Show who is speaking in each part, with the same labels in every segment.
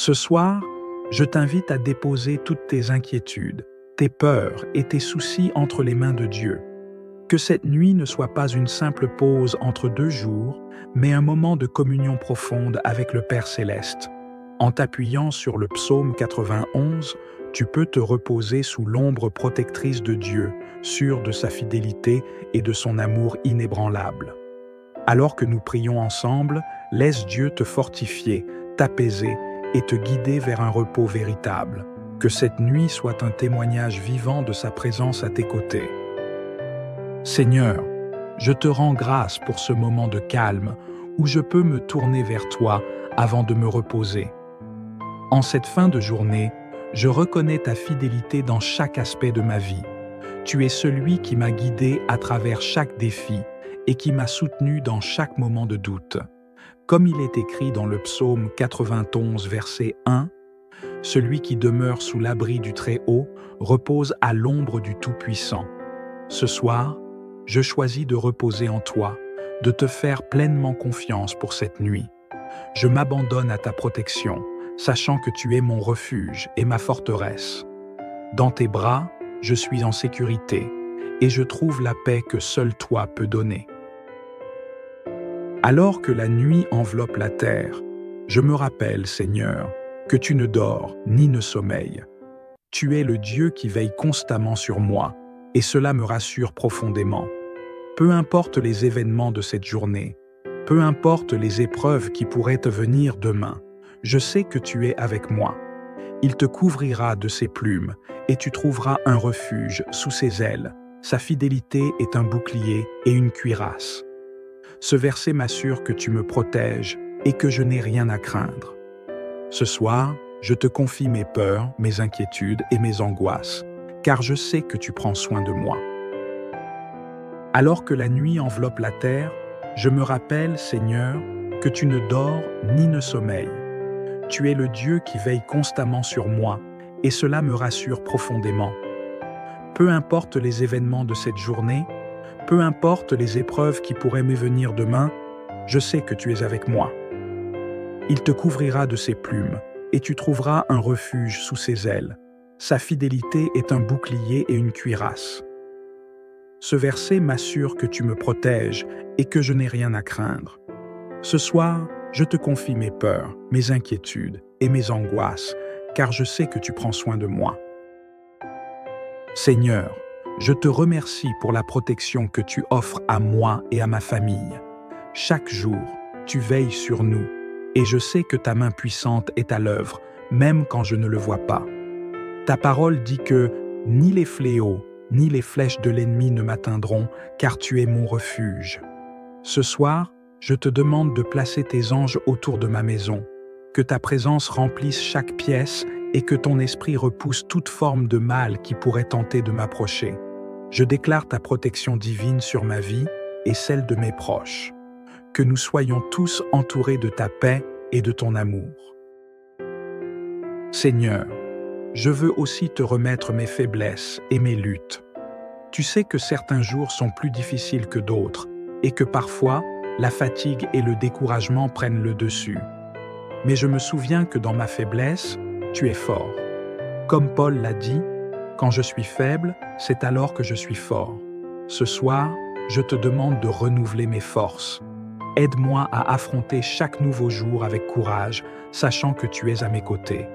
Speaker 1: Ce soir, je t'invite à déposer toutes tes inquiétudes, tes peurs et tes soucis entre les mains de Dieu. Que cette nuit ne soit pas une simple pause entre deux jours, mais un moment de communion profonde avec le Père Céleste. En t'appuyant sur le psaume 91, tu peux te reposer sous l'ombre protectrice de Dieu, sûr de sa fidélité et de son amour inébranlable. Alors que nous prions ensemble, laisse Dieu te fortifier, t'apaiser et te guider vers un repos véritable. Que cette nuit soit un témoignage vivant de sa présence à tes côtés. Seigneur, je te rends grâce pour ce moment de calme où je peux me tourner vers toi avant de me reposer. En cette fin de journée, je reconnais ta fidélité dans chaque aspect de ma vie. Tu es celui qui m'a guidé à travers chaque défi et qui m'a soutenu dans chaque moment de doute. Comme il est écrit dans le psaume 91, verset 1, « Celui qui demeure sous l'abri du Très-Haut repose à l'ombre du Tout-Puissant. » Ce soir, je choisis de reposer en toi, de te faire pleinement confiance pour cette nuit. Je m'abandonne à ta protection, sachant que tu es mon refuge et ma forteresse. Dans tes bras, je suis en sécurité et je trouve la paix que seul toi peux donner. Alors que la nuit enveloppe la terre, je me rappelle, Seigneur, que tu ne dors ni ne sommeilles. Tu es le Dieu qui veille constamment sur moi, et cela me rassure profondément. Peu importe les événements de cette journée, peu importe les épreuves qui pourraient te venir demain, je sais que tu es avec moi. Il te couvrira de ses plumes, et tu trouveras un refuge sous ses ailes. Sa fidélité est un bouclier et une cuirasse. Ce verset m'assure que tu me protèges et que je n'ai rien à craindre. Ce soir, je te confie mes peurs, mes inquiétudes et mes angoisses, car je sais que tu prends soin de moi. Alors que la nuit enveloppe la terre, je me rappelle, Seigneur, que tu ne dors ni ne sommeilles. Tu es le Dieu qui veille constamment sur moi, et cela me rassure profondément. Peu importe les événements de cette journée, peu importe les épreuves qui pourraient me venir demain, je sais que tu es avec moi. Il te couvrira de ses plumes, et tu trouveras un refuge sous ses ailes. Sa fidélité est un bouclier et une cuirasse. Ce verset m'assure que tu me protèges et que je n'ai rien à craindre. Ce soir, je te confie mes peurs, mes inquiétudes et mes angoisses, car je sais que tu prends soin de moi. Seigneur, je te remercie pour la protection que tu offres à moi et à ma famille. Chaque jour, tu veilles sur nous, et je sais que ta main puissante est à l'œuvre, même quand je ne le vois pas. Ta parole dit que ni les fléaux, ni les flèches de l'ennemi ne m'atteindront, car tu es mon refuge. Ce soir, je te demande de placer tes anges autour de ma maison, que ta présence remplisse chaque pièce et que ton esprit repousse toute forme de mal qui pourrait tenter de m'approcher. Je déclare ta protection divine sur ma vie et celle de mes proches. Que nous soyons tous entourés de ta paix et de ton amour. Seigneur, je veux aussi te remettre mes faiblesses et mes luttes. Tu sais que certains jours sont plus difficiles que d'autres et que parfois, la fatigue et le découragement prennent le dessus. Mais je me souviens que dans ma faiblesse, tu es fort. Comme Paul l'a dit, quand je suis faible, c'est alors que je suis fort. Ce soir, je te demande de renouveler mes forces. Aide-moi à affronter chaque nouveau jour avec courage, sachant que tu es à mes côtés.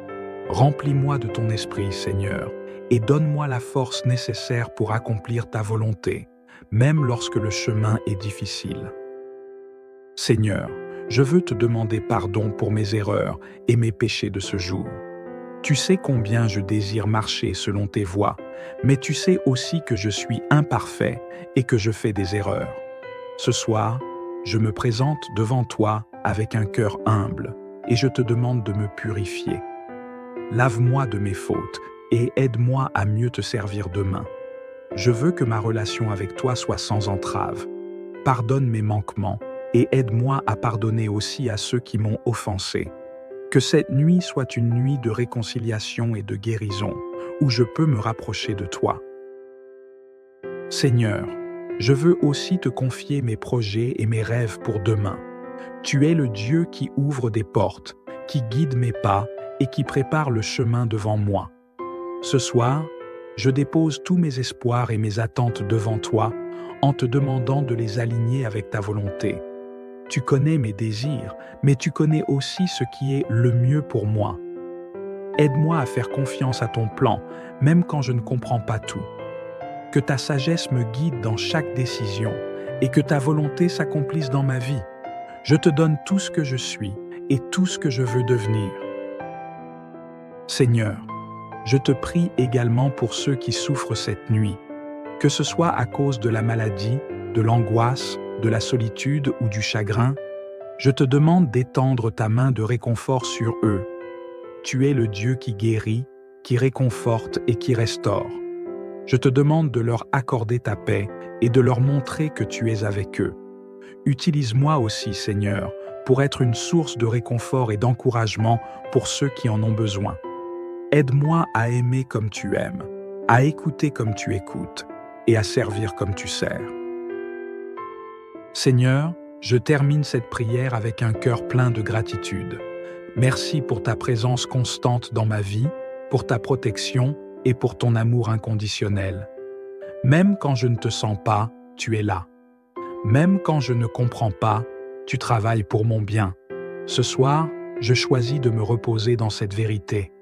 Speaker 1: Remplis-moi de ton esprit, Seigneur, et donne-moi la force nécessaire pour accomplir ta volonté, même lorsque le chemin est difficile. Seigneur, je veux te demander pardon pour mes erreurs et mes péchés de ce jour. Tu sais combien je désire marcher selon tes voies, mais tu sais aussi que je suis imparfait et que je fais des erreurs. Ce soir, je me présente devant toi avec un cœur humble et je te demande de me purifier. Lave-moi de mes fautes et aide-moi à mieux te servir demain. Je veux que ma relation avec toi soit sans entrave. Pardonne mes manquements et aide-moi à pardonner aussi à ceux qui m'ont offensé. Que cette nuit soit une nuit de réconciliation et de guérison, où je peux me rapprocher de toi. Seigneur, je veux aussi te confier mes projets et mes rêves pour demain. Tu es le Dieu qui ouvre des portes, qui guide mes pas et qui prépare le chemin devant moi. Ce soir, je dépose tous mes espoirs et mes attentes devant toi en te demandant de les aligner avec ta volonté. Tu connais mes désirs, mais tu connais aussi ce qui est le mieux pour moi. Aide-moi à faire confiance à ton plan, même quand je ne comprends pas tout. Que ta sagesse me guide dans chaque décision et que ta volonté s'accomplisse dans ma vie. Je te donne tout ce que je suis et tout ce que je veux devenir. Seigneur, je te prie également pour ceux qui souffrent cette nuit, que ce soit à cause de la maladie, de l'angoisse, de la solitude ou du chagrin. Je te demande d'étendre ta main de réconfort sur eux. Tu es le Dieu qui guérit, qui réconforte et qui restaure. Je te demande de leur accorder ta paix et de leur montrer que tu es avec eux. Utilise-moi aussi, Seigneur, pour être une source de réconfort et d'encouragement pour ceux qui en ont besoin. Aide-moi à aimer comme tu aimes, à écouter comme tu écoutes et à servir comme tu sers. Seigneur, je termine cette prière avec un cœur plein de gratitude. Merci pour ta présence constante dans ma vie, pour ta protection et pour ton amour inconditionnel. Même quand je ne te sens pas, tu es là. Même quand je ne comprends pas, tu travailles pour mon bien. Ce soir, je choisis de me reposer dans cette vérité.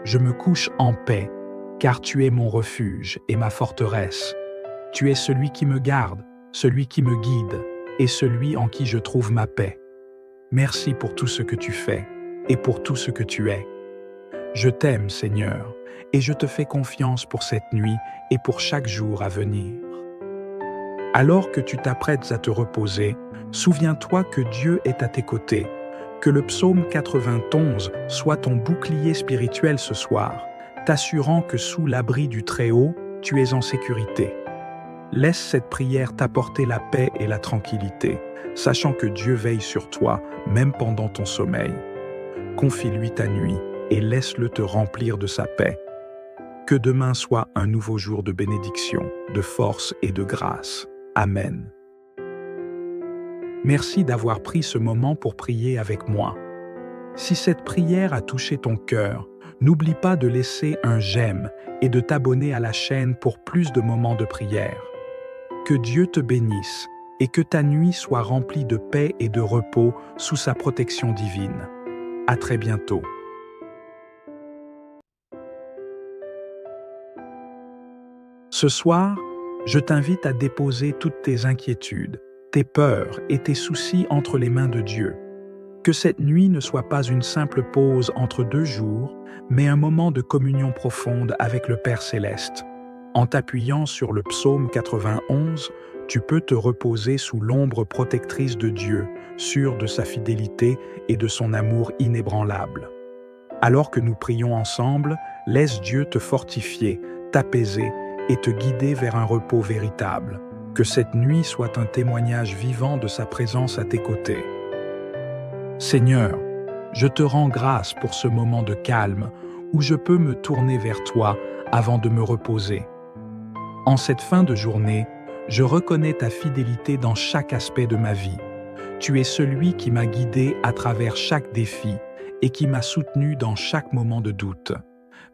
Speaker 1: Je me couche en paix, car tu es mon refuge et ma forteresse. Tu es celui qui me garde, celui qui me guide et celui en qui je trouve ma paix. Merci pour tout ce que tu fais et pour tout ce que tu es. Je t'aime, Seigneur, et je te fais confiance pour cette nuit et pour chaque jour à venir. Alors que tu t'apprêtes à te reposer, souviens-toi que Dieu est à tes côtés, que le psaume 91 soit ton bouclier spirituel ce soir, t'assurant que sous l'abri du Très-Haut, tu es en sécurité. Laisse cette prière t'apporter la paix et la tranquillité, sachant que Dieu veille sur toi, même pendant ton sommeil. Confie-lui ta nuit et laisse-le te remplir de sa paix. Que demain soit un nouveau jour de bénédiction, de force et de grâce. Amen. Merci d'avoir pris ce moment pour prier avec moi. Si cette prière a touché ton cœur, n'oublie pas de laisser un j'aime et de t'abonner à la chaîne pour plus de moments de prière. Que Dieu te bénisse et que ta nuit soit remplie de paix et de repos sous sa protection divine. À très bientôt. Ce soir, je t'invite à déposer toutes tes inquiétudes, tes peurs et tes soucis entre les mains de Dieu. Que cette nuit ne soit pas une simple pause entre deux jours, mais un moment de communion profonde avec le Père Céleste. En t'appuyant sur le psaume 91, tu peux te reposer sous l'ombre protectrice de Dieu, sûr de sa fidélité et de son amour inébranlable. Alors que nous prions ensemble, laisse Dieu te fortifier, t'apaiser et te guider vers un repos véritable. Que cette nuit soit un témoignage vivant de sa présence à tes côtés. Seigneur, je te rends grâce pour ce moment de calme où je peux me tourner vers toi avant de me reposer. En cette fin de journée, je reconnais ta fidélité dans chaque aspect de ma vie. Tu es celui qui m'a guidé à travers chaque défi et qui m'a soutenu dans chaque moment de doute.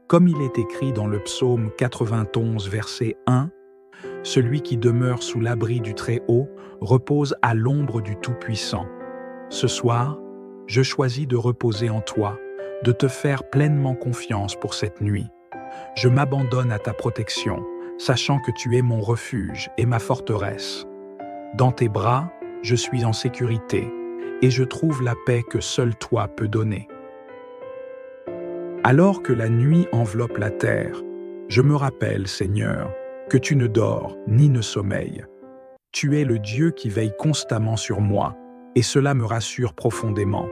Speaker 1: Comme il est écrit dans le psaume 91, verset 1, « Celui qui demeure sous l'abri du Très-Haut repose à l'ombre du Tout-Puissant. » Ce soir, je choisis de reposer en toi, de te faire pleinement confiance pour cette nuit. Je m'abandonne à ta protection, sachant que tu es mon refuge et ma forteresse. Dans tes bras, je suis en sécurité et je trouve la paix que seul toi peux donner. Alors que la nuit enveloppe la terre, je me rappelle, Seigneur, que tu ne dors ni ne sommeilles. Tu es le Dieu qui veille constamment sur moi, et cela me rassure profondément.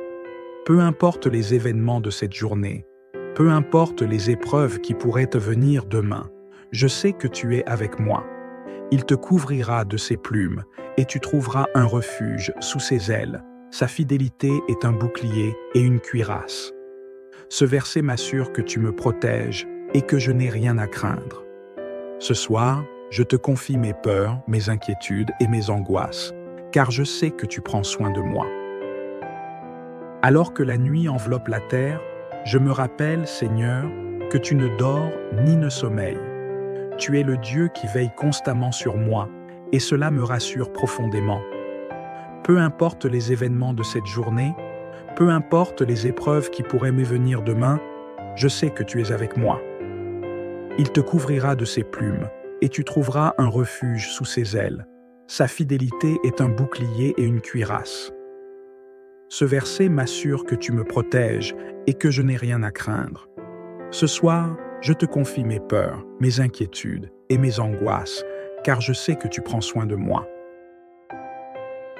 Speaker 1: Peu importe les événements de cette journée, peu importe les épreuves qui pourraient te venir demain, je sais que tu es avec moi. Il te couvrira de ses plumes, et tu trouveras un refuge sous ses ailes. Sa fidélité est un bouclier et une cuirasse. Ce verset m'assure que tu me protèges et que je n'ai rien à craindre. Ce soir, je te confie mes peurs, mes inquiétudes et mes angoisses, car je sais que tu prends soin de moi. Alors que la nuit enveloppe la terre, Je me rappelle, Seigneur, que tu ne dors ni ne sommeilles. Tu es le Dieu qui veille constamment sur moi, et cela me rassure profondément. Peu importe les événements de cette journée, peu importe les épreuves qui pourraient me venir demain, je sais que tu es avec moi. Il te couvrira de ses plumes, et tu trouveras un refuge sous ses ailes. Sa fidélité est un bouclier et une cuirasse. Ce verset m'assure que tu me protèges et que je n'ai rien à craindre. Ce soir, je te confie mes peurs, mes inquiétudes et mes angoisses, car je sais que tu prends soin de moi.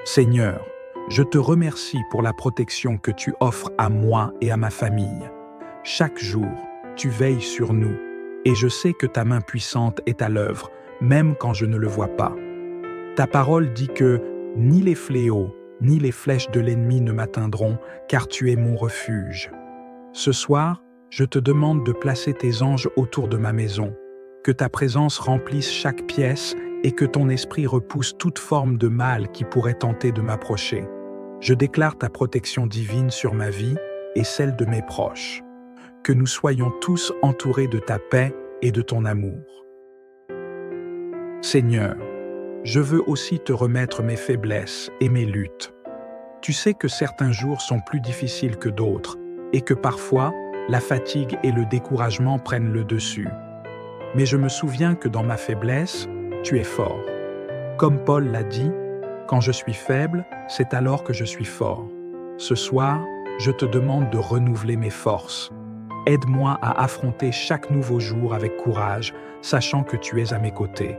Speaker 1: Seigneur, je te remercie pour la protection que tu offres à moi et à ma famille. Chaque jour, tu veilles sur nous, et je sais que ta main puissante est à l'œuvre, même quand je ne le vois pas. Ta parole dit que ni les fléaux, ni les flèches de l'ennemi ne m'atteindront, car tu es mon refuge. Ce soir, je te demande de placer tes anges autour de ma maison, que ta présence remplisse chaque pièce et que ton esprit repousse toute forme de mal qui pourrait tenter de m'approcher. Je déclare ta protection divine sur ma vie et celle de mes proches. Que nous soyons tous entourés de ta paix et de ton amour. Seigneur, je veux aussi te remettre mes faiblesses et mes luttes. Tu sais que certains jours sont plus difficiles que d'autres et que parfois, la fatigue et le découragement prennent le dessus. Mais je me souviens que dans ma faiblesse, tu es fort. Comme Paul l'a dit, quand je suis faible, c'est alors que je suis fort. Ce soir, je te demande de renouveler mes forces. Aide-moi à affronter chaque nouveau jour avec courage, sachant que tu es à mes côtés.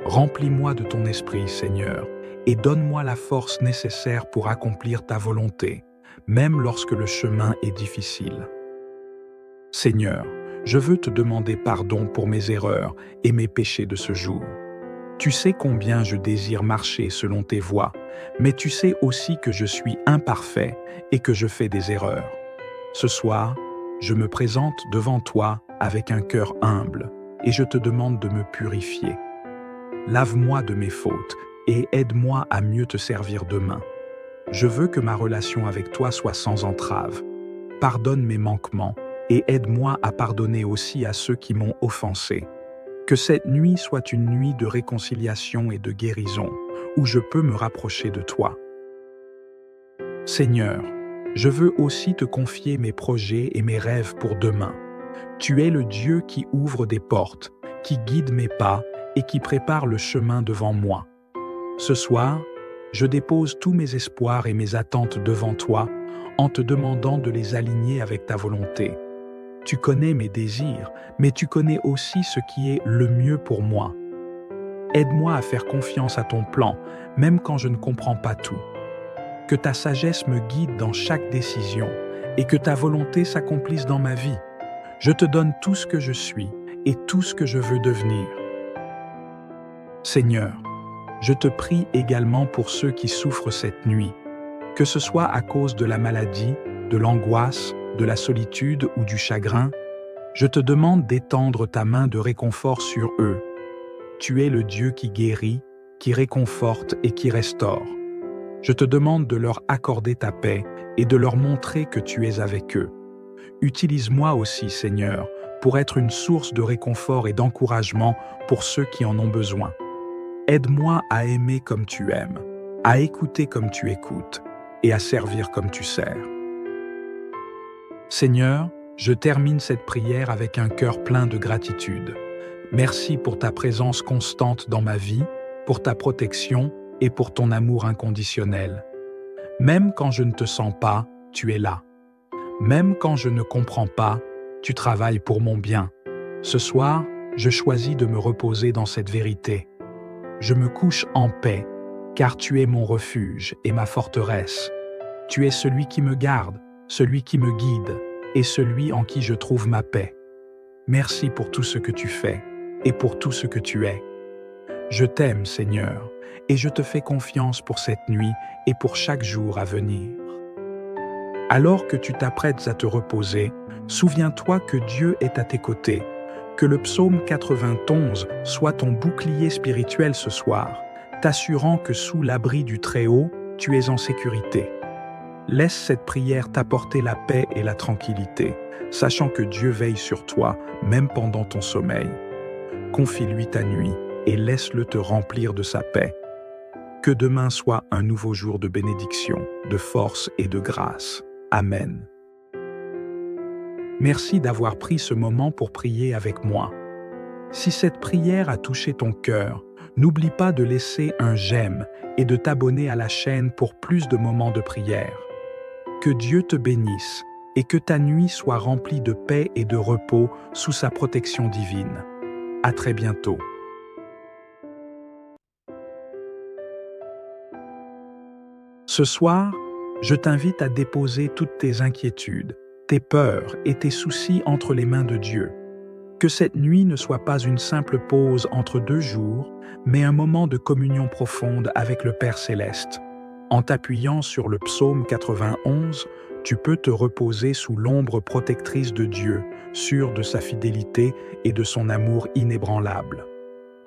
Speaker 1: Remplis-moi de ton esprit, Seigneur, et donne-moi la force nécessaire pour accomplir ta volonté, même lorsque le chemin est difficile. Seigneur, je veux te demander pardon pour mes erreurs et mes péchés de ce jour. Tu sais combien je désire marcher selon tes voies, mais tu sais aussi que je suis imparfait et que je fais des erreurs. Ce soir, je me présente devant toi avec un cœur humble et je te demande de me purifier. Lave-moi de mes fautes et aide-moi à mieux te servir demain. Je veux que ma relation avec toi soit sans entrave. Pardonne mes manquements et aide-moi à pardonner aussi à ceux qui m'ont offensé. Que cette nuit soit une nuit de réconciliation et de guérison, où je peux me rapprocher de toi. Seigneur, je veux aussi te confier mes projets et mes rêves pour demain. Tu es le Dieu qui ouvre des portes, qui guide mes pas et qui prépare le chemin devant moi. Ce soir, je dépose tous mes espoirs et mes attentes devant toi en te demandant de les aligner avec ta volonté. Tu connais mes désirs, mais tu connais aussi ce qui est le mieux pour moi. Aide-moi à faire confiance à ton plan, même quand je ne comprends pas tout. Que ta sagesse me guide dans chaque décision et que ta volonté s'accomplisse dans ma vie. Je te donne tout ce que je suis et tout ce que je veux devenir. Seigneur, je te prie également pour ceux qui souffrent cette nuit, que ce soit à cause de la maladie, de l'angoisse, de la solitude ou du chagrin, je te demande d'étendre ta main de réconfort sur eux. Tu es le Dieu qui guérit, qui réconforte et qui restaure. Je te demande de leur accorder ta paix et de leur montrer que tu es avec eux. Utilise-moi aussi, Seigneur, pour être une source de réconfort et d'encouragement pour ceux qui en ont besoin. Aide-moi à aimer comme tu aimes, à écouter comme tu écoutes et à servir comme tu sers. Seigneur, je termine cette prière avec un cœur plein de gratitude. Merci pour ta présence constante dans ma vie, pour ta protection et pour ton amour inconditionnel. Même quand je ne te sens pas, tu es là. Même quand je ne comprends pas, tu travailles pour mon bien. Ce soir, je choisis de me reposer dans cette vérité. Je me couche en paix, car tu es mon refuge et ma forteresse. Tu es celui qui me garde, celui qui me guide et celui en qui je trouve ma paix. Merci pour tout ce que tu fais et pour tout ce que tu es. Je t'aime, Seigneur, et je te fais confiance pour cette nuit et pour chaque jour à venir. Alors que tu t'apprêtes à te reposer, souviens-toi que Dieu est à tes côtés, que le psaume 91 soit ton bouclier spirituel ce soir, t'assurant que sous l'abri du Très-Haut, tu es en sécurité. Laisse cette prière t'apporter la paix et la tranquillité, sachant que Dieu veille sur toi, même pendant ton sommeil. Confie-lui ta nuit et laisse-le te remplir de sa paix. Que demain soit un nouveau jour de bénédiction, de force et de grâce. Amen. Merci d'avoir pris ce moment pour prier avec moi. Si cette prière a touché ton cœur, n'oublie pas de laisser un j'aime et de t'abonner à la chaîne pour plus de moments de prière. Que Dieu te bénisse et que ta nuit soit remplie de paix et de repos sous sa protection divine. À très bientôt. Ce soir, je t'invite à déposer toutes tes inquiétudes, tes peurs et tes soucis entre les mains de Dieu. Que cette nuit ne soit pas une simple pause entre deux jours, mais un moment de communion profonde avec le Père Céleste. En t'appuyant sur le psaume 91, tu peux te reposer sous l'ombre protectrice de Dieu, sûr de sa fidélité et de son amour inébranlable.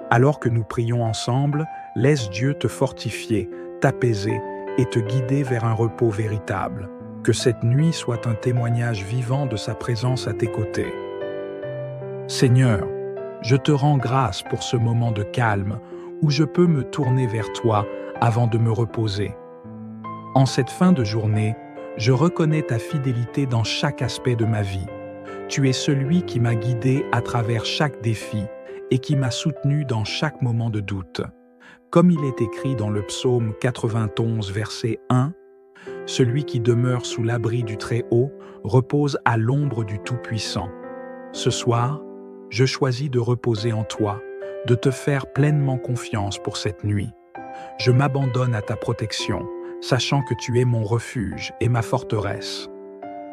Speaker 1: Alors que nous prions ensemble, laisse Dieu te fortifier, t'apaiser et te guider vers un repos véritable. Que cette nuit soit un témoignage vivant de sa présence à tes côtés. Seigneur, je te rends grâce pour ce moment de calme où je peux me tourner vers toi avant de me reposer. En cette fin de journée, je reconnais ta fidélité dans chaque aspect de ma vie. Tu es celui qui m'a guidé à travers chaque défi et qui m'a soutenu dans chaque moment de doute. Comme il est écrit dans le psaume 91, verset 1, « Celui qui demeure sous l'abri du Très-Haut repose à l'ombre du Tout-Puissant. » Ce soir, je choisis de reposer en toi, de te faire pleinement confiance pour cette nuit. Je m'abandonne à ta protection, sachant que tu es mon refuge et ma forteresse.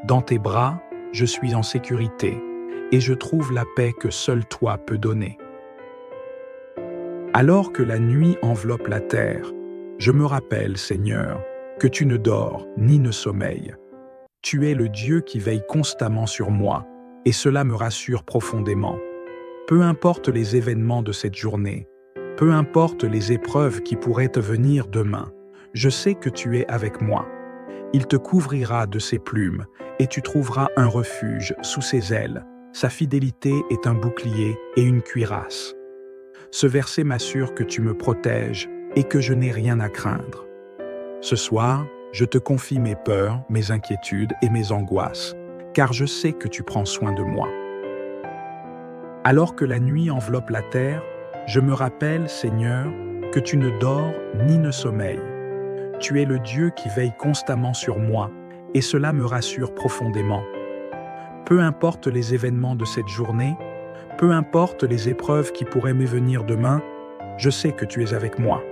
Speaker 1: Dans tes bras, je suis en sécurité et je trouve la paix que seul toi peux donner. Alors que la nuit enveloppe la terre, je me rappelle, Seigneur, que tu ne dors ni ne sommeilles. Tu es le Dieu qui veille constamment sur moi, et cela me rassure profondément. Peu importe les événements de cette journée, peu importe les épreuves qui pourraient te venir demain, je sais que tu es avec moi. Il te couvrira de ses plumes, et tu trouveras un refuge sous ses ailes. Sa fidélité est un bouclier et une cuirasse. Ce verset m'assure que tu me protèges et que je n'ai rien à craindre. Ce soir, je te confie mes peurs, mes inquiétudes et mes angoisses, car je sais que tu prends soin de moi. Alors que la nuit enveloppe la terre, je me rappelle, Seigneur, que tu ne dors ni ne sommeilles. Tu es le Dieu qui veille constamment sur moi, et cela me rassure profondément. Peu importe les événements de cette journée, peu importe les épreuves qui pourraient me venir demain, je sais que tu es avec moi.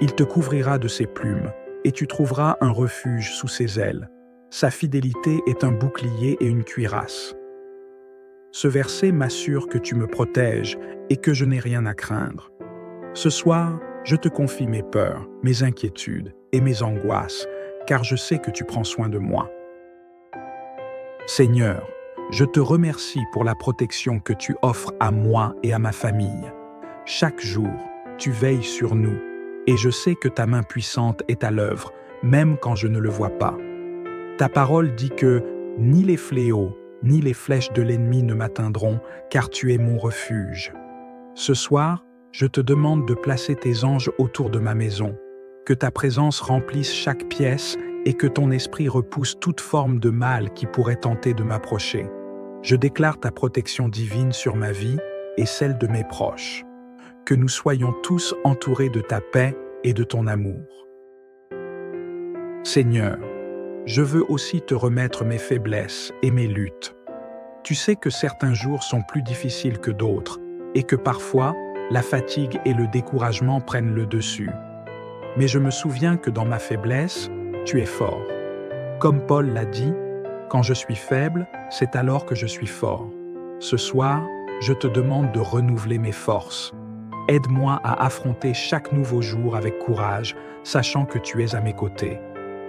Speaker 1: Il te couvrira de ses plumes, et tu trouveras un refuge sous ses ailes. Sa fidélité est un bouclier et une cuirasse. Ce verset m'assure que tu me protèges et que je n'ai rien à craindre. Ce soir, je te confie mes peurs, mes inquiétudes et mes angoisses, car je sais que tu prends soin de moi. Seigneur, je te remercie pour la protection que tu offres à moi et à ma famille. Chaque jour, tu veilles sur nous, et je sais que ta main puissante est à l'œuvre, même quand je ne le vois pas. Ta parole dit que ni les fléaux, ni les flèches de l'ennemi ne m'atteindront, car tu es mon refuge. Ce soir, je te demande de placer tes anges autour de ma maison, que ta présence remplisse chaque pièce et que ton esprit repousse toute forme de mal qui pourrait tenter de m'approcher. Je déclare ta protection divine sur ma vie et celle de mes proches. Que nous soyons tous entourés de ta paix et de ton amour. Seigneur, je veux aussi te remettre mes faiblesses et mes luttes. Tu sais que certains jours sont plus difficiles que d'autres et que parfois, la fatigue et le découragement prennent le dessus. Mais je me souviens que dans ma faiblesse, tu es fort. Comme Paul l'a dit, quand je suis faible, c'est alors que je suis fort. Ce soir, je te demande de renouveler mes forces. Aide-moi à affronter chaque nouveau jour avec courage, sachant que tu es à mes côtés.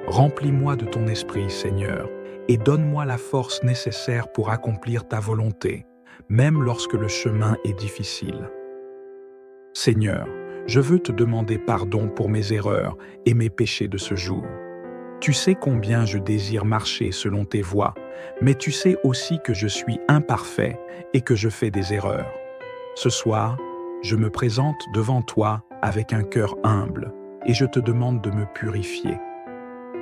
Speaker 1: Remplis-moi de ton esprit, Seigneur, et donne-moi la force nécessaire pour accomplir ta volonté, même lorsque le chemin est difficile. Seigneur, je veux te demander pardon pour mes erreurs et mes péchés de ce jour. Tu sais combien je désire marcher selon tes voies, mais tu sais aussi que je suis imparfait et que je fais des erreurs. Ce soir, je me présente devant toi avec un cœur humble et je te demande de me purifier.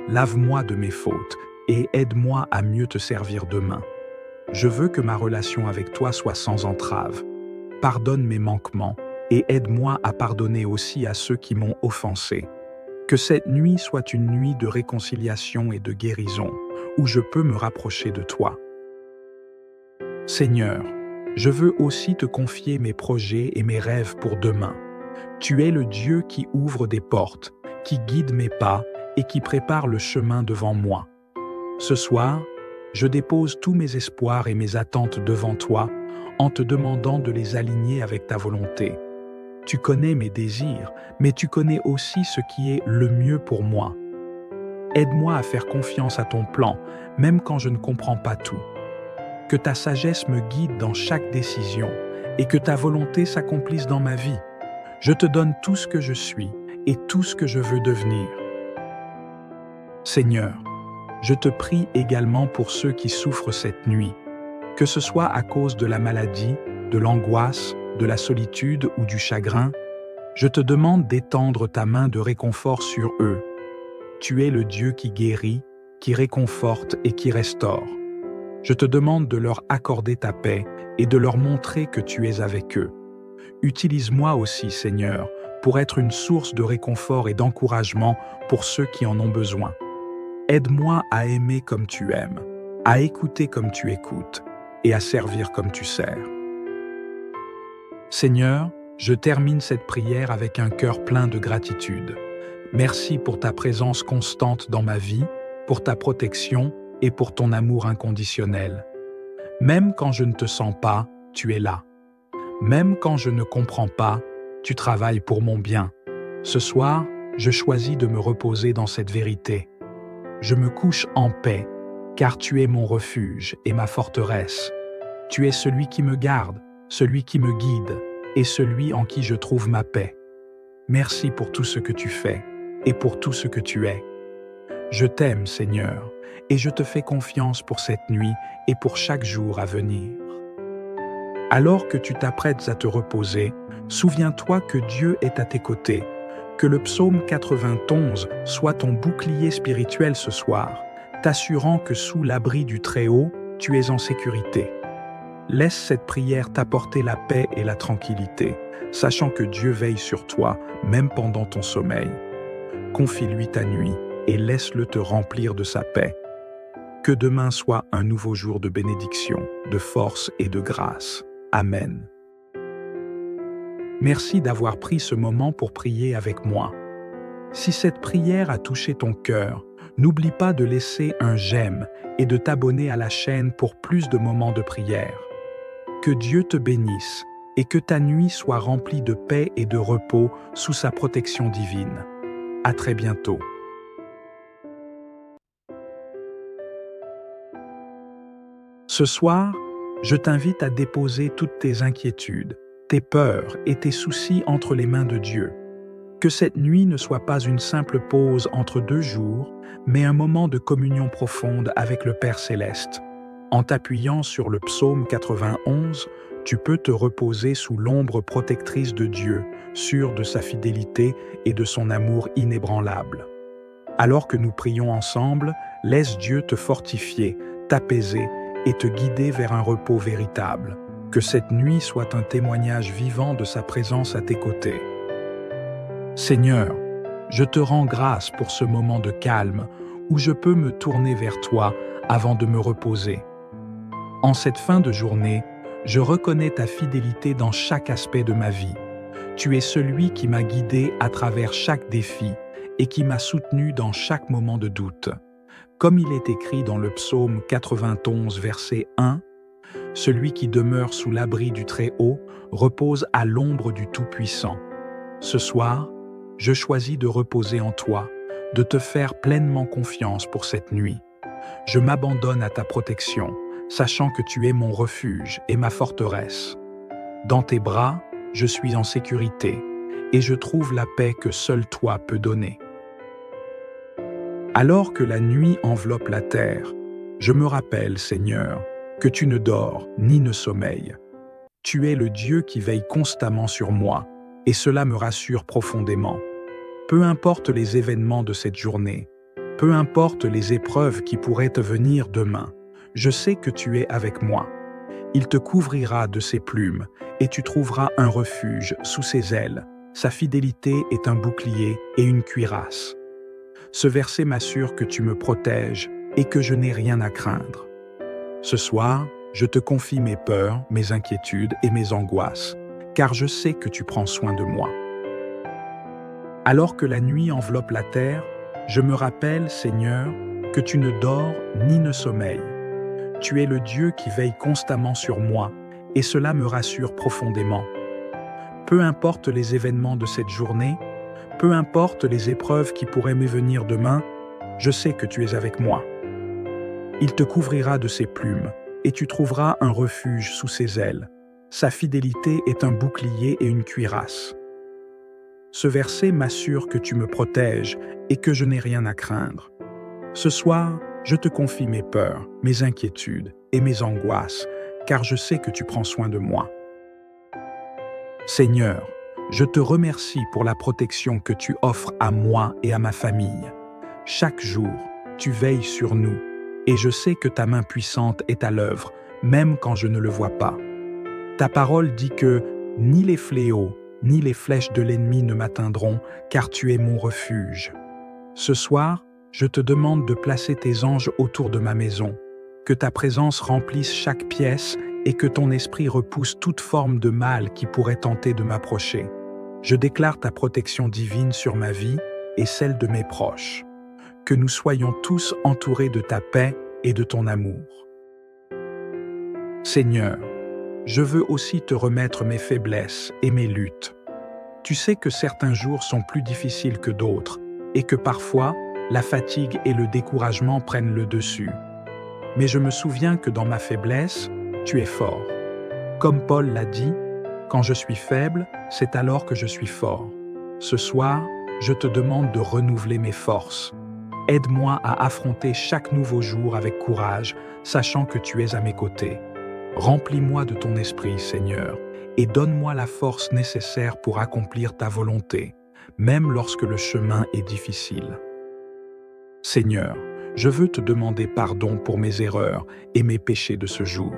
Speaker 1: Lave-moi de mes fautes et aide-moi à mieux te servir demain. Je veux que ma relation avec toi soit sans entrave. Pardonne mes manquements et aide-moi à pardonner aussi à ceux qui m'ont offensé. Que cette nuit soit une nuit de réconciliation et de guérison, où je peux me rapprocher de toi. Seigneur, je veux aussi te confier mes projets et mes rêves pour demain. Tu es le Dieu qui ouvre des portes, qui guide mes pas et qui prépare le chemin devant moi. Ce soir, je dépose tous mes espoirs et mes attentes devant toi en te demandant de les aligner avec ta volonté. Tu connais mes désirs, mais tu connais aussi ce qui est le mieux pour moi. Aide-moi à faire confiance à ton plan, même quand je ne comprends pas tout. Que ta sagesse me guide dans chaque décision et que ta volonté s'accomplisse dans ma vie. Je te donne tout ce que je suis et tout ce que je veux devenir. Seigneur, je te prie également pour ceux qui souffrent cette nuit, que ce soit à cause de la maladie, de l'angoisse, de la solitude ou du chagrin, je te demande d'étendre ta main de réconfort sur eux. Tu es le Dieu qui guérit, qui réconforte et qui restaure. Je te demande de leur accorder ta paix et de leur montrer que tu es avec eux. Utilise-moi aussi, Seigneur, pour être une source de réconfort et d'encouragement pour ceux qui en ont besoin. Aide-moi à aimer comme tu aimes, à écouter comme tu écoutes et à servir comme tu sers. Seigneur, je termine cette prière avec un cœur plein de gratitude. Merci pour ta présence constante dans ma vie, pour ta protection et pour ton amour inconditionnel. Même quand je ne te sens pas, tu es là. Même quand je ne comprends pas, tu travailles pour mon bien. Ce soir, je choisis de me reposer dans cette vérité. Je me couche en paix, car tu es mon refuge et ma forteresse. Tu es celui qui me garde, celui qui me guide et celui en qui je trouve ma paix. Merci pour tout ce que tu fais et pour tout ce que tu es. Je t'aime, Seigneur, et je te fais confiance pour cette nuit et pour chaque jour à venir. Alors que tu t'apprêtes à te reposer, souviens-toi que Dieu est à tes côtés, que le psaume 91 soit ton bouclier spirituel ce soir, t'assurant que sous l'abri du Très-Haut, tu es en sécurité. Laisse cette prière t'apporter la paix et la tranquillité, sachant que Dieu veille sur toi, même pendant ton sommeil. Confie-lui ta nuit et laisse-le te remplir de sa paix. Que demain soit un nouveau jour de bénédiction, de force et de grâce. Amen. Merci d'avoir pris ce moment pour prier avec moi. Si cette prière a touché ton cœur, n'oublie pas de laisser un j'aime et de t'abonner à la chaîne pour plus de moments de prière. Que Dieu te bénisse et que ta nuit soit remplie de paix et de repos sous sa protection divine. À très bientôt. Ce soir, je t'invite à déposer toutes tes inquiétudes, tes peurs et tes soucis entre les mains de Dieu. Que cette nuit ne soit pas une simple pause entre deux jours, mais un moment de communion profonde avec le Père Céleste. En t'appuyant sur le psaume 91, tu peux te reposer sous l'ombre protectrice de Dieu, sûr de sa fidélité et de son amour inébranlable. Alors que nous prions ensemble, laisse Dieu te fortifier, t'apaiser et te guider vers un repos véritable. Que cette nuit soit un témoignage vivant de sa présence à tes côtés. Seigneur, je te rends grâce pour ce moment de calme où je peux me tourner vers toi avant de me reposer. En cette fin de journée, je reconnais ta fidélité dans chaque aspect de ma vie. Tu es celui qui m'a guidé à travers chaque défi et qui m'a soutenu dans chaque moment de doute. Comme il est écrit dans le psaume 91, verset 1, « Celui qui demeure sous l'abri du Très-Haut repose à l'ombre du Tout-Puissant. » Ce soir, je choisis de reposer en toi, de te faire pleinement confiance pour cette nuit. Je m'abandonne à ta protection, sachant que tu es mon refuge et ma forteresse. Dans tes bras, je suis en sécurité et je trouve la paix que seul toi peux donner. Alors que la nuit enveloppe la terre, je me rappelle, Seigneur, que tu ne dors ni ne sommeilles. Tu es le Dieu qui veille constamment sur moi, et cela me rassure profondément. Peu importe les événements de cette journée, peu importe les épreuves qui pourraient te venir demain, je sais que tu es avec moi. Il te couvrira de ses plumes, et tu trouveras un refuge sous ses ailes. Sa fidélité est un bouclier et une cuirasse. Ce verset m'assure que tu me protèges et que je n'ai rien à craindre. Ce soir, je te confie mes peurs, mes inquiétudes et mes angoisses, car je sais que tu prends soin de moi. Alors que la nuit enveloppe la terre, je me rappelle, Seigneur, que tu ne dors ni ne sommeilles. Tu es le Dieu qui veille constamment sur moi, et cela me rassure profondément. Peu importe les événements de cette journée, peu importe les épreuves qui pourraient me venir demain, je sais que tu es avec moi. Il te couvrira de ses plumes, et tu trouveras un refuge sous ses ailes. Sa fidélité est un bouclier et une cuirasse. Ce verset m'assure que tu me protèges et que je n'ai rien à craindre. Ce soir, je te confie mes peurs, mes inquiétudes et mes angoisses, car je sais que tu prends soin de moi. Seigneur, je te remercie pour la protection que tu offres à moi et à ma famille. Chaque jour, tu veilles sur nous, et je sais que ta main puissante est à l'œuvre, même quand je ne le vois pas. Ta parole dit que ni les fléaux, ni les flèches de l'ennemi ne m'atteindront, car tu es mon refuge. Ce soir, je te demande de placer tes anges autour de ma maison, que ta présence remplisse chaque pièce et que ton esprit repousse toute forme de mal qui pourrait tenter de m'approcher. Je déclare ta protection divine sur ma vie et celle de mes proches. Que nous soyons tous entourés de ta paix et de ton amour. Seigneur, je veux aussi te remettre mes faiblesses et mes luttes. Tu sais que certains jours sont plus difficiles que d'autres et que parfois, la fatigue et le découragement prennent le dessus. Mais je me souviens que dans ma faiblesse, tu es fort. Comme Paul l'a dit, quand je suis faible, c'est alors que je suis fort. Ce soir, je te demande de renouveler mes forces. Aide-moi à affronter chaque nouveau jour avec courage, sachant que tu es à mes côtés. Remplis-moi de ton esprit, Seigneur, et donne-moi la force nécessaire pour accomplir ta volonté, même lorsque le chemin est difficile. Seigneur, je veux te demander pardon pour mes erreurs et mes péchés de ce jour.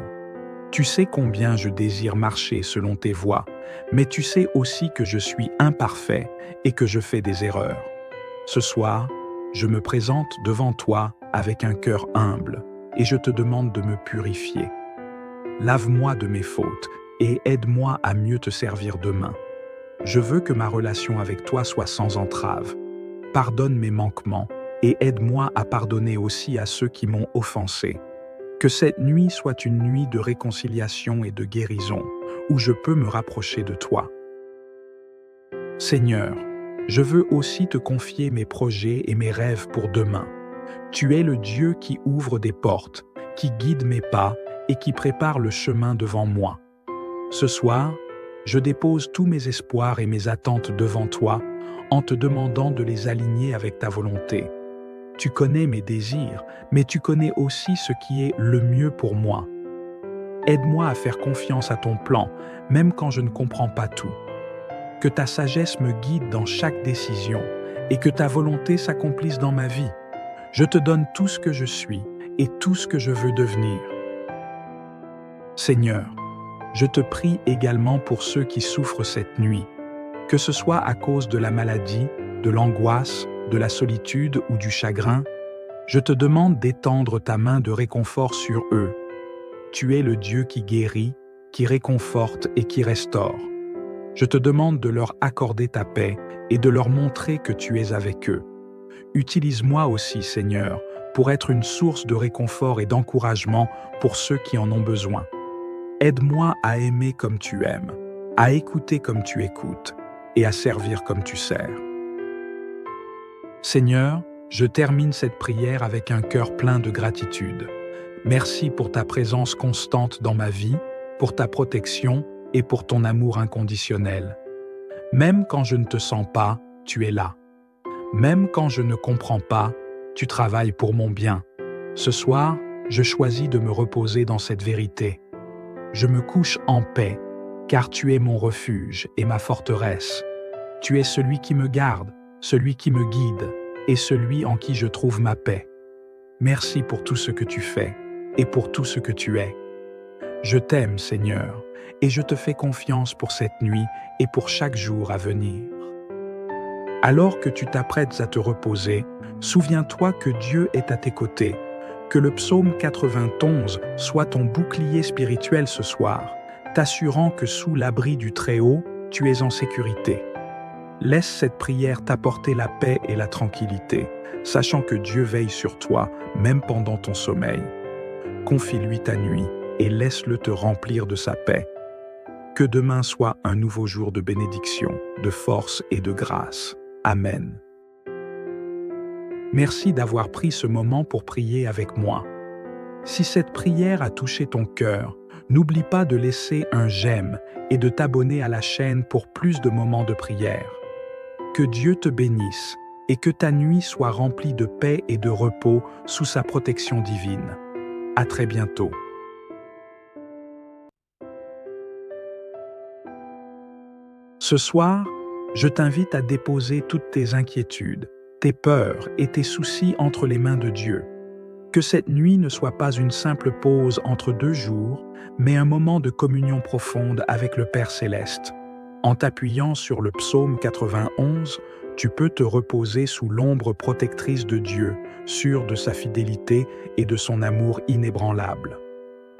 Speaker 1: Tu sais combien je désire marcher selon tes voies, mais tu sais aussi que je suis imparfait et que je fais des erreurs. Ce soir, je me présente devant toi avec un cœur humble et je te demande de me purifier. Lave-moi de mes fautes et aide-moi à mieux te servir demain. Je veux que ma relation avec toi soit sans entrave. Pardonne mes manquements et aide-moi à pardonner aussi à ceux qui m'ont offensé. Que cette nuit soit une nuit de réconciliation et de guérison, où je peux me rapprocher de toi. Seigneur, je veux aussi te confier mes projets et mes rêves pour demain. Tu es le Dieu qui ouvre des portes, qui guide mes pas et qui prépare le chemin devant moi. Ce soir, je dépose tous mes espoirs et mes attentes devant toi en te demandant de les aligner avec ta volonté. Tu connais mes désirs, mais tu connais aussi ce qui est le mieux pour moi. Aide-moi à faire confiance à ton plan, même quand je ne comprends pas tout. Que ta sagesse me guide dans chaque décision et que ta volonté s'accomplisse dans ma vie. Je te donne tout ce que je suis et tout ce que je veux devenir. Seigneur, je te prie également pour ceux qui souffrent cette nuit, que ce soit à cause de la maladie, de l'angoisse, de la solitude ou du chagrin, je te demande d'étendre ta main de réconfort sur eux. Tu es le Dieu qui guérit, qui réconforte et qui restaure. Je te demande de leur accorder ta paix et de leur montrer que tu es avec eux. Utilise-moi aussi, Seigneur, pour être une source de réconfort et d'encouragement pour ceux qui en ont besoin. Aide-moi à aimer comme tu aimes, à écouter comme tu écoutes et à servir comme tu sers. Seigneur, je termine cette prière avec un cœur plein de gratitude. Merci pour ta présence constante dans ma vie, pour ta protection et pour ton amour inconditionnel. Même quand je ne te sens pas, tu es là. Même quand je ne comprends pas, tu travailles pour mon bien. Ce soir, je choisis de me reposer dans cette vérité. Je me couche en paix, car tu es mon refuge et ma forteresse. Tu es celui qui me garde, celui qui me guide, et celui en qui je trouve ma paix. Merci pour tout ce que tu fais, et pour tout ce que tu es. Je t'aime, Seigneur, et je te fais confiance pour cette nuit et pour chaque jour à venir. Alors que tu t'apprêtes à te reposer, souviens-toi que Dieu est à tes côtés, que le psaume 91 soit ton bouclier spirituel ce soir, t'assurant que sous l'abri du Très-Haut, tu es en sécurité. Laisse cette prière t'apporter la paix et la tranquillité, sachant que Dieu veille sur toi, même pendant ton sommeil. Confie-lui ta nuit et laisse-le te remplir de sa paix. Que demain soit un nouveau jour de bénédiction, de force et de grâce. Amen. Merci d'avoir pris ce moment pour prier avec moi. Si cette prière a touché ton cœur, n'oublie pas de laisser un j'aime et de t'abonner à la chaîne pour plus de moments de prière. Que Dieu te bénisse et que ta nuit soit remplie de paix et de repos sous sa protection divine. À très bientôt. Ce soir, je t'invite à déposer toutes tes inquiétudes, tes peurs et tes soucis entre les mains de Dieu. Que cette nuit ne soit pas une simple pause entre deux jours, mais un moment de communion profonde avec le Père Céleste. En t'appuyant sur le psaume 91, tu peux te reposer sous l'ombre protectrice de Dieu, sûr de sa fidélité et de son amour inébranlable.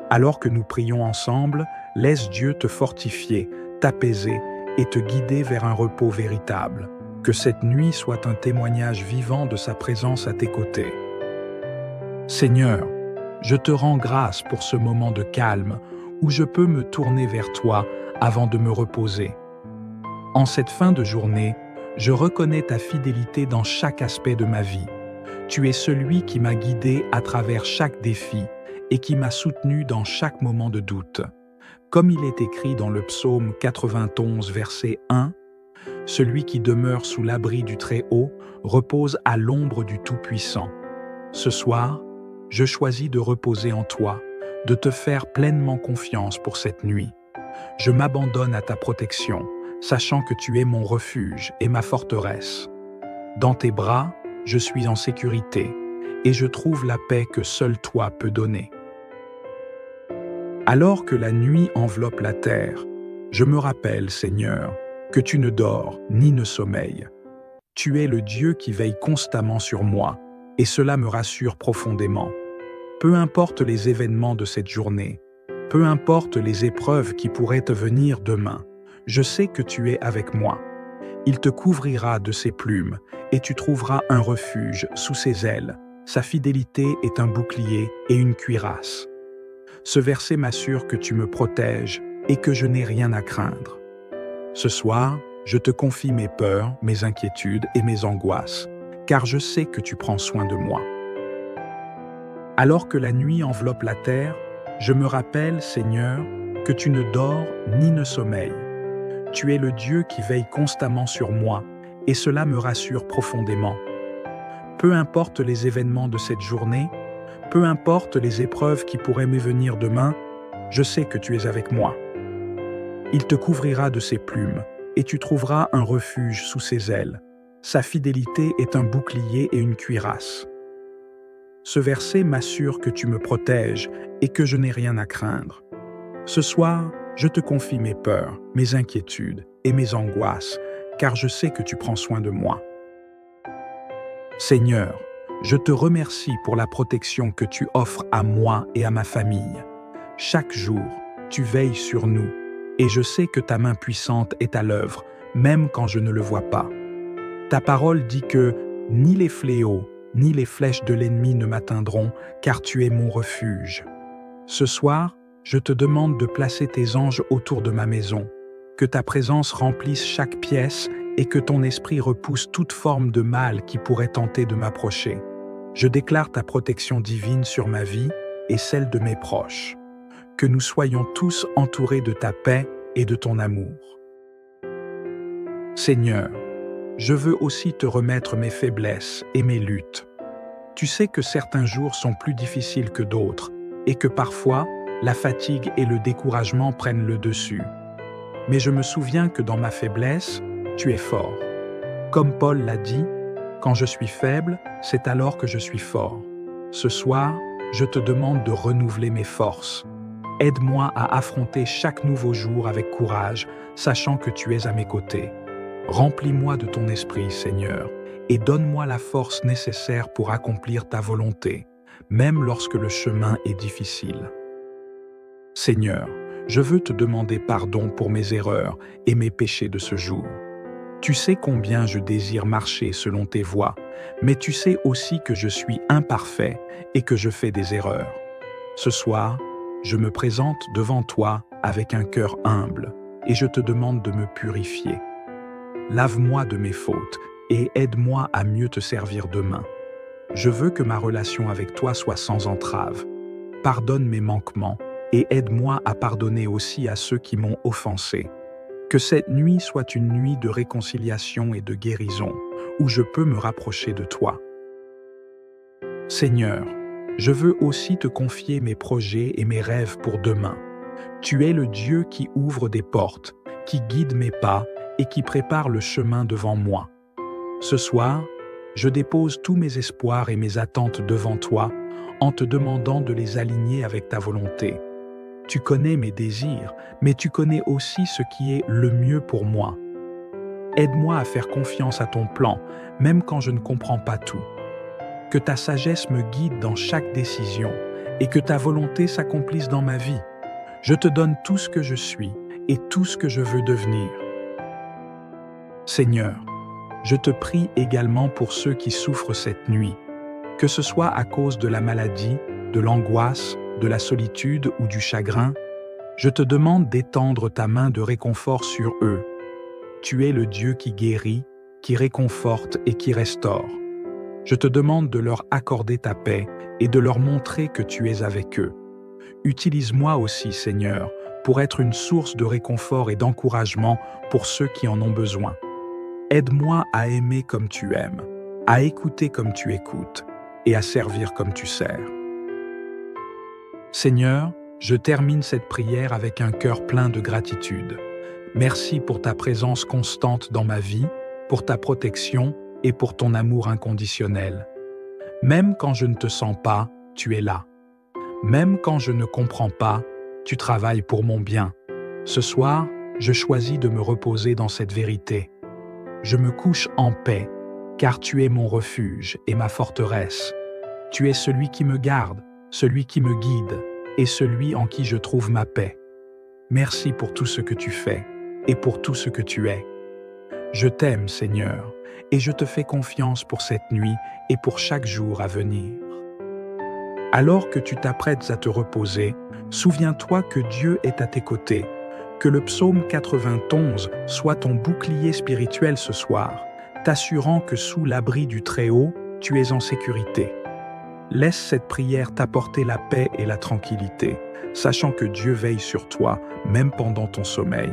Speaker 1: Alors que nous prions ensemble, laisse Dieu te fortifier, t'apaiser et te guider vers un repos véritable. Que cette nuit soit un témoignage vivant de sa présence à tes côtés. Seigneur, je te rends grâce pour ce moment de calme où je peux me tourner vers toi avant de me reposer. En cette fin de journée, je reconnais ta fidélité dans chaque aspect de ma vie. Tu es celui qui m'a guidé à travers chaque défi et qui m'a soutenu dans chaque moment de doute. Comme il est écrit dans le psaume 91, verset 1, « Celui qui demeure sous l'abri du Très-Haut repose à l'ombre du Tout-Puissant. » Ce soir, je choisis de reposer en toi, de te faire pleinement confiance pour cette nuit. Je m'abandonne à ta protection, sachant que tu es mon refuge et ma forteresse. Dans tes bras, je suis en sécurité et je trouve la paix que seul toi peux donner. Alors que la nuit enveloppe la terre, je me rappelle, Seigneur, que tu ne dors ni ne sommeilles. Tu es le Dieu qui veille constamment sur moi, et cela me rassure profondément. Peu importe les événements de cette journée, peu importe les épreuves qui pourraient te venir demain, je sais que tu es avec moi. Il te couvrira de ses plumes, et tu trouveras un refuge sous ses ailes. Sa fidélité est un bouclier et une cuirasse. Ce verset m'assure que tu me protèges et que je n'ai rien à craindre. Ce soir, je te confie mes peurs, mes inquiétudes et mes angoisses, car je sais que tu prends soin de moi. Alors que la nuit enveloppe la terre, je me rappelle, Seigneur, que tu ne dors ni ne sommeilles. Tu es le Dieu qui veille constamment sur moi, et cela me rassure profondément. Peu importe les événements de cette journée, peu importe les épreuves qui pourraient me venir demain, je sais que tu es avec moi. Il te couvrira de ses plumes, et tu trouveras un refuge sous ses ailes. Sa fidélité est un bouclier et une cuirasse. Ce verset m'assure que tu me protèges et que je n'ai rien à craindre. Ce soir, je te confie mes peurs, mes inquiétudes et mes angoisses, car je sais que tu prends soin de moi. Seigneur, je te remercie pour la protection que tu offres à moi et à ma famille. Chaque jour, tu veilles sur nous, et je sais que ta main puissante est à l'œuvre, même quand je ne le vois pas. Ta parole dit que ni les fléaux, ni les flèches de l'ennemi ne m'atteindront, car tu es mon refuge. Ce soir, je te demande de placer tes anges autour de ma maison, que ta présence remplisse chaque pièce et que ton esprit repousse toute forme de mal qui pourrait tenter de m'approcher. Je déclare ta protection divine sur ma vie et celle de mes proches. Que nous soyons tous entourés de ta paix et de ton amour. Seigneur, je veux aussi te remettre mes faiblesses et mes luttes. Tu sais que certains jours sont plus difficiles que d'autres et que parfois, la fatigue et le découragement prennent le dessus. Mais je me souviens que dans ma faiblesse, tu es fort. Comme Paul l'a dit, quand je suis faible, c'est alors que je suis fort. Ce soir, je te demande de renouveler mes forces. Aide-moi à affronter chaque nouveau jour avec courage, sachant que tu es à mes côtés. Remplis-moi de ton esprit, Seigneur, et donne-moi la force nécessaire pour accomplir ta volonté, même lorsque le chemin est difficile. Seigneur, je veux te demander pardon pour mes erreurs et mes péchés de ce jour. Tu sais combien je désire marcher selon tes voies, mais tu sais aussi que je suis imparfait et que je fais des erreurs. Ce soir, je me présente devant toi avec un cœur humble et je te demande de me purifier. Lave-moi de mes fautes et aide-moi à mieux te servir demain. Je veux que ma relation avec toi soit sans entrave. Pardonne mes manquements et aide-moi à pardonner aussi à ceux qui m'ont offensé. Que cette nuit soit une nuit de réconciliation et de guérison, où je peux me rapprocher de toi. Seigneur, je veux aussi te confier mes projets et mes rêves pour demain. Tu es le Dieu qui ouvre des portes, qui guide mes pas et qui prépare le chemin devant moi. Ce soir, je dépose tous mes espoirs et mes attentes devant toi en te demandant de les aligner avec ta volonté. Tu connais mes désirs, mais tu connais aussi ce qui est le mieux pour moi. Aide-moi à faire confiance à ton plan, même quand je ne comprends pas tout. Que ta sagesse me guide dans chaque décision et que ta volonté s'accomplisse dans ma vie. Je te donne tout ce que je suis et tout ce que je veux devenir. Seigneur, je te prie également pour ceux qui souffrent cette nuit, que ce soit à cause de la maladie, de l'angoisse, de la solitude ou du chagrin, je te demande d'étendre ta main de réconfort sur eux. Tu es le Dieu qui guérit, qui réconforte et qui restaure. Je te demande de leur accorder ta paix et de leur montrer que tu es avec eux. Utilise-moi aussi, Seigneur, pour être une source de réconfort et d'encouragement pour ceux qui en ont besoin. Aide-moi à aimer comme tu aimes, à écouter comme tu écoutes et à servir comme tu sers. Seigneur, je termine cette prière avec un cœur plein de gratitude. Merci pour ta présence constante dans ma vie, pour ta protection et pour ton amour inconditionnel. Même quand je ne te sens pas, tu es là. Même quand je ne comprends pas, tu travailles pour mon bien. Ce soir, je choisis de me reposer dans cette vérité. Je me couche en paix, car tu es mon refuge et ma forteresse. Tu es celui qui me garde, celui qui me guide et celui en qui je trouve ma paix. Merci pour tout ce que tu fais et pour tout ce que tu es. Je t'aime, Seigneur, et je te fais confiance pour cette nuit et pour chaque jour à venir. Alors que tu t'apprêtes à te reposer, souviens-toi que Dieu est à tes côtés, que le psaume 91 soit ton bouclier spirituel ce soir, t'assurant que sous l'abri du Très-Haut, tu es en sécurité. Laisse cette prière t'apporter la paix et la tranquillité, sachant que Dieu veille sur toi, même pendant ton sommeil.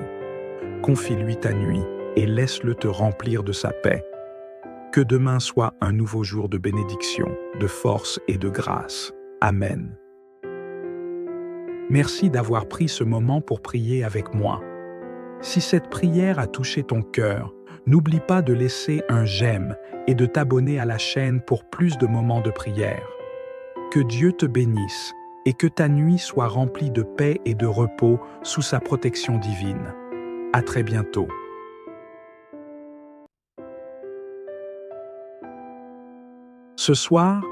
Speaker 1: Confie-lui ta nuit et laisse-le te remplir de sa paix. Que demain soit un nouveau jour de bénédiction, de force et de grâce. Amen. Merci d'avoir pris ce moment pour prier avec moi. Si cette prière a touché ton cœur, n'oublie pas de laisser un j'aime et de t'abonner à la chaîne pour plus de moments de prière. Que Dieu te bénisse et que ta nuit soit remplie de paix et de repos sous sa protection divine. À très bientôt. Ce soir,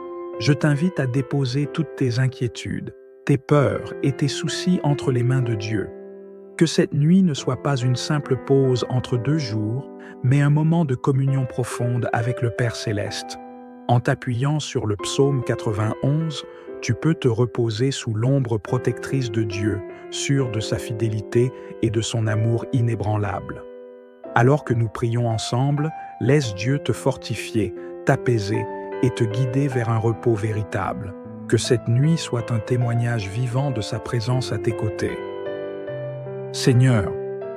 Speaker 1: je t'invite à déposer toutes tes inquiétudes, tes peurs et tes soucis entre les mains de Dieu. Que cette nuit ne soit pas une simple pause entre deux jours, mais un moment de communion profonde avec le Père Céleste. En t'appuyant sur le psaume 91, tu peux te reposer sous l'ombre protectrice de Dieu, sûr de sa fidélité et de son amour inébranlable. Alors que nous prions ensemble, laisse Dieu te fortifier, t'apaiser et te guider vers un repos véritable. Que cette nuit soit un témoignage vivant de sa présence à tes côtés. Seigneur,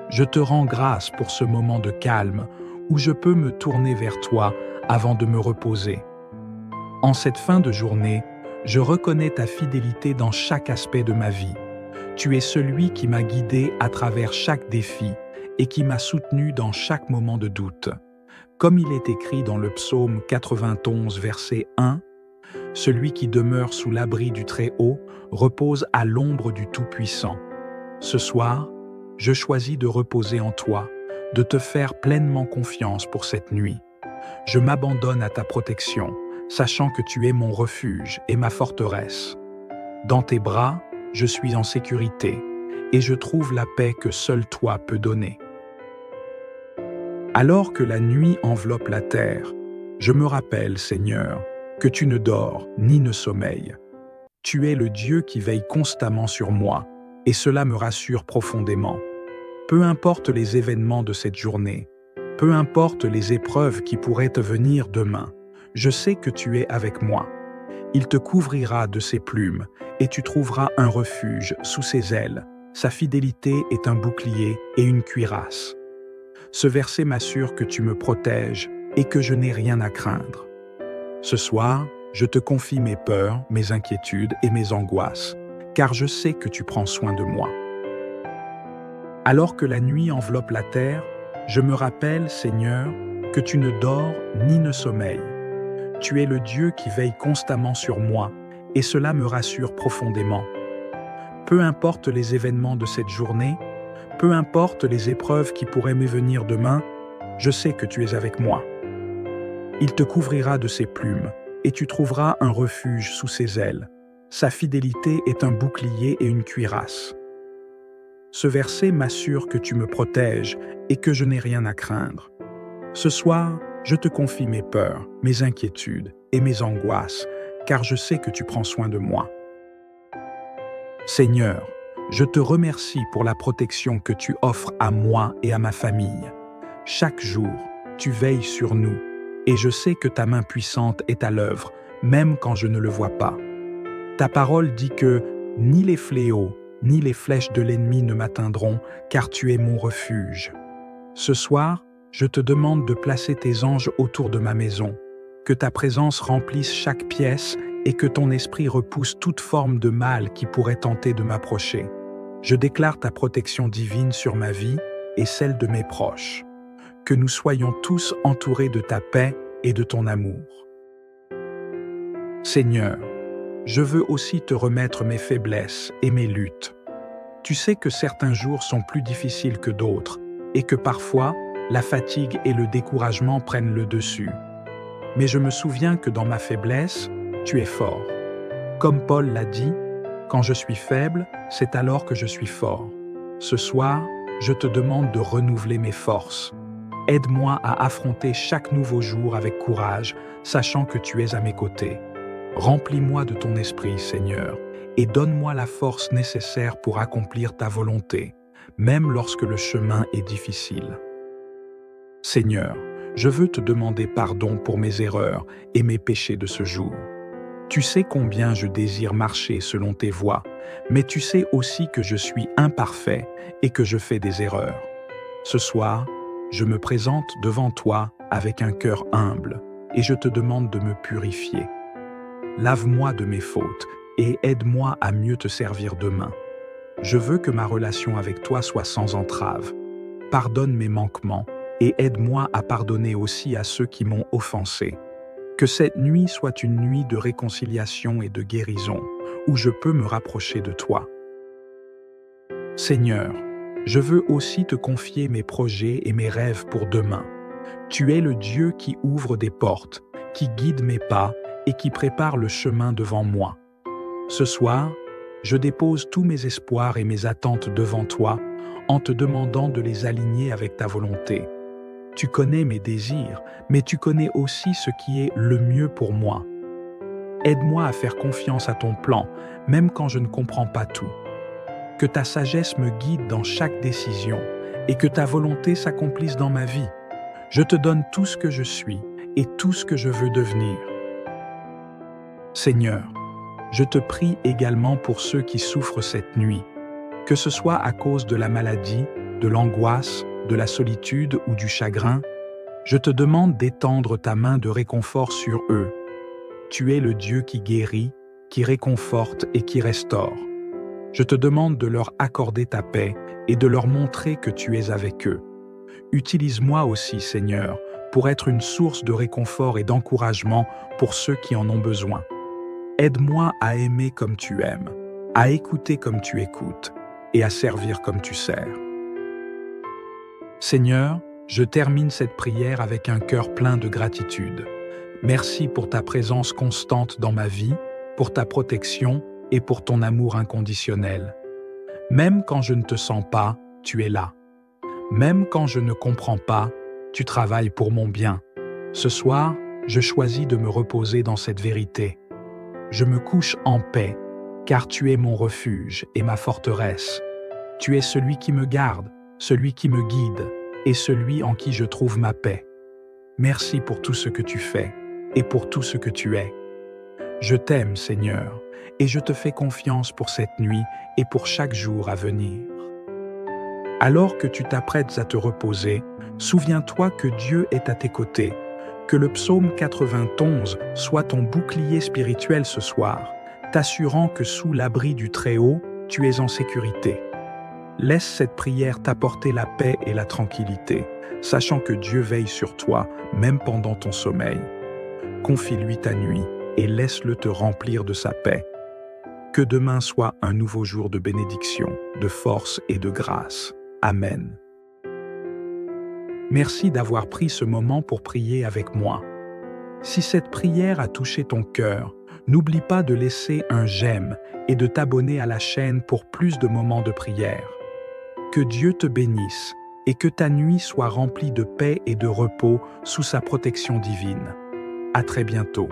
Speaker 1: je te rends grâce pour ce moment de calme où je peux me tourner vers toi avant de me reposer. En cette fin de journée, je reconnais ta fidélité dans chaque aspect de ma vie. Tu es celui qui m'a guidé à travers chaque défi et qui m'a soutenu dans chaque moment de doute. Comme il est écrit dans le psaume 91, verset 1, « Celui qui demeure sous l'abri du Très-Haut repose à l'ombre du Tout-Puissant. » Ce soir, je choisis de reposer en toi, de te faire pleinement confiance pour cette nuit. Je m'abandonne à ta protection, sachant que tu es mon refuge et ma forteresse. Dans tes bras, je suis en sécurité et je trouve la paix que seul toi peux donner. Alors que la nuit enveloppe la terre, je me rappelle, Seigneur, que tu ne dors ni ne sommeilles. Tu es le Dieu qui veille constamment sur moi, et cela me rassure profondément. Peu importe les événements de cette journée, peu importe les épreuves qui pourraient te venir demain, je sais que tu es avec moi. Il te couvrira de ses plumes, et tu trouveras un refuge sous ses ailes. Sa fidélité est un bouclier et une cuirasse. Ce verset m'assure que tu me protèges et que je n'ai rien à craindre. Ce soir, je te confie mes peurs, mes inquiétudes et mes angoisses, car je sais que tu prends soin de moi. Alors que la nuit enveloppe la terre, je me rappelle, Seigneur, que tu ne dors ni ne sommeilles. Tu es le Dieu qui veille constamment sur moi, et cela me rassure profondément. Peu importe les événements de cette journée, peu importe les épreuves qui pourraient me venir demain, je sais que tu es avec moi. Il te couvrira de ses plumes, et tu trouveras un refuge sous ses ailes. Sa fidélité est un bouclier et une cuirasse. Ce verset m'assure que tu me protèges et que je n'ai rien à craindre. Ce soir, je te confie mes peurs, mes inquiétudes et mes angoisses, car je sais que tu prends soin de moi. Seigneur, je te remercie pour la protection que tu offres à moi et à ma famille. Chaque jour, tu veilles sur nous, et je sais que ta main puissante est à l'œuvre, même quand je ne le vois pas. Ta parole dit que ni les fléaux, ni les flèches de l'ennemi ne m'atteindront, car tu es mon refuge. Ce soir, je te demande de placer tes anges autour de ma maison, que ta présence remplisse chaque pièce et que ton esprit repousse toute forme de mal qui pourrait tenter de m'approcher. Je déclare ta protection divine sur ma vie et celle de mes proches. Que nous soyons tous entourés de ta paix et de ton amour. Seigneur, je veux aussi te remettre mes faiblesses et mes luttes. Tu sais que certains jours sont plus difficiles que d'autres et que parfois, la fatigue et le découragement prennent le dessus. Mais je me souviens que dans ma faiblesse, tu es fort. Comme Paul l'a dit, quand je suis faible, c'est alors que je suis fort. Ce soir, je te demande de renouveler mes forces. Aide-moi à affronter chaque nouveau jour avec courage, sachant que tu es à mes côtés. Remplis-moi de ton esprit, Seigneur, et donne-moi la force nécessaire pour accomplir ta volonté, même lorsque le chemin est difficile. Seigneur, je veux te demander pardon pour mes erreurs et mes péchés de ce jour. Tu sais combien je désire marcher selon tes voies, mais tu sais aussi que je suis imparfait et que je fais des erreurs. Ce soir, je me présente devant toi avec un cœur humble et je te demande de me purifier. Lave-moi de mes fautes et aide-moi à mieux te servir demain. Je veux que ma relation avec toi soit sans entrave. Pardonne mes manquements et aide-moi à pardonner aussi à ceux qui m'ont offensé. Que cette nuit soit une nuit de réconciliation et de guérison, où je peux me rapprocher de toi. Seigneur, je veux aussi te confier mes projets et mes rêves pour demain. Tu es le Dieu qui ouvre des portes, qui guide mes pas et qui prépare le chemin devant moi. Ce soir, je dépose tous mes espoirs et mes attentes devant toi en te demandant de les aligner avec ta volonté. Tu connais mes désirs, mais tu connais aussi ce qui est le mieux pour moi. Aide-moi à faire confiance à ton plan, même quand je ne comprends pas tout. Que ta sagesse me guide dans chaque décision et que ta volonté s'accomplisse dans ma vie. Je te donne tout ce que je suis et tout ce que je veux devenir. Seigneur, je te prie également pour ceux qui souffrent cette nuit, que ce soit à cause de la maladie, de l'angoisse, de la solitude ou du chagrin, je te demande d'étendre ta main de réconfort sur eux. Tu es le Dieu qui guérit, qui réconforte et qui restaure. Je te demande de leur accorder ta paix et de leur montrer que tu es avec eux. Utilise-moi aussi, Seigneur, pour être une source de réconfort et d'encouragement pour ceux qui en ont besoin. Aide-moi à aimer comme tu aimes, à écouter comme tu écoutes et à servir comme tu sers. Seigneur, je termine cette prière avec un cœur plein de gratitude. Merci pour ta présence constante dans ma vie, pour ta protection et pour ton amour inconditionnel. Même quand je ne te sens pas, tu es là. Même quand je ne comprends pas, tu travailles pour mon bien. Ce soir, je choisis de me reposer dans cette vérité. Je me couche en paix, car tu es mon refuge et ma forteresse. Tu es celui qui me garde, celui qui me guide et celui en qui je trouve ma paix. Merci pour tout ce que tu fais et pour tout ce que tu es. Je t'aime, Seigneur, et je te fais confiance pour cette nuit et pour chaque jour à venir. Alors que tu t'apprêtes à te reposer, souviens-toi que Dieu est à tes côtés, que le psaume 91 soit ton bouclier spirituel ce soir, t'assurant que sous l'abri du Très-Haut, tu es en sécurité. Laisse cette prière t'apporter la paix et la tranquillité, sachant que Dieu veille sur toi, même pendant ton sommeil. Confie-lui ta nuit et laisse-le te remplir de sa paix. Que demain soit un nouveau jour de bénédiction, de force et de grâce. Amen. Merci d'avoir pris ce moment pour prier avec moi. Si cette prière a touché ton cœur, n'oublie pas de laisser un j'aime et de t'abonner à la chaîne pour plus de moments de prière. Que Dieu te bénisse et que ta nuit soit remplie de paix et de repos sous sa protection divine. À très bientôt.